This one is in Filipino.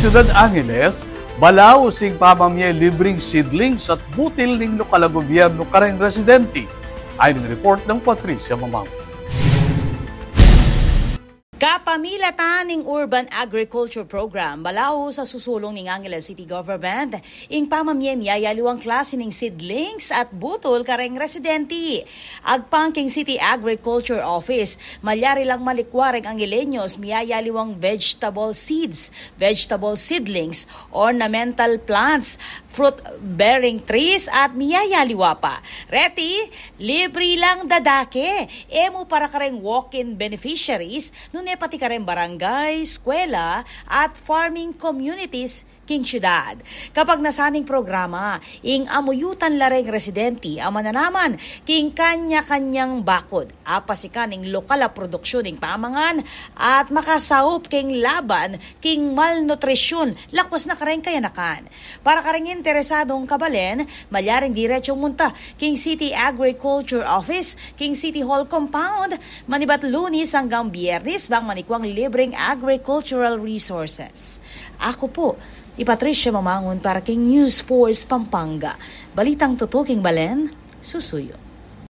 Ciudad Angeles, balaw sing pamamye libreng seedlings at butil ning lokal na gobyerno kareng residente. Ayon ng report ng Patricia Mamang. Kapamilatan ng Urban Agriculture Program balaw sa susulong ng Angeles City Government ing pamamyemya yaliwang klase ng seedlings at butol kareng residente. Agpangking City Agriculture Office malyari lang malikwareng Angelenyos miyayaliwang vegetable seeds, vegetable seedlings, ornamental plants, fruit-bearing trees at miyayaliwa pa. Reti, libre lang dadake. Emo para kareng walk-in beneficiaries nun pati kareng barangay, eskwela at farming communities king syudad. Kapag nasaning programa, ing amuyutan lareng residente ang mananaman king kanya-kanyang bakod. Apasikan ing lokal na produksyon ing pamangan at makasaup king laban king malnutrisyon lakwas na kareng kayanakan. Para kareng interesadong kabalen, malyaring diretsong munta king City Agriculture Office, king City Hall Compound, manibat Lunes hanggang Biyernes bang manikwang libreng agricultural resources. Ako po, Patricia Mamangon para king News Force Pampanga. Balitang tutuking Balen, susuyo.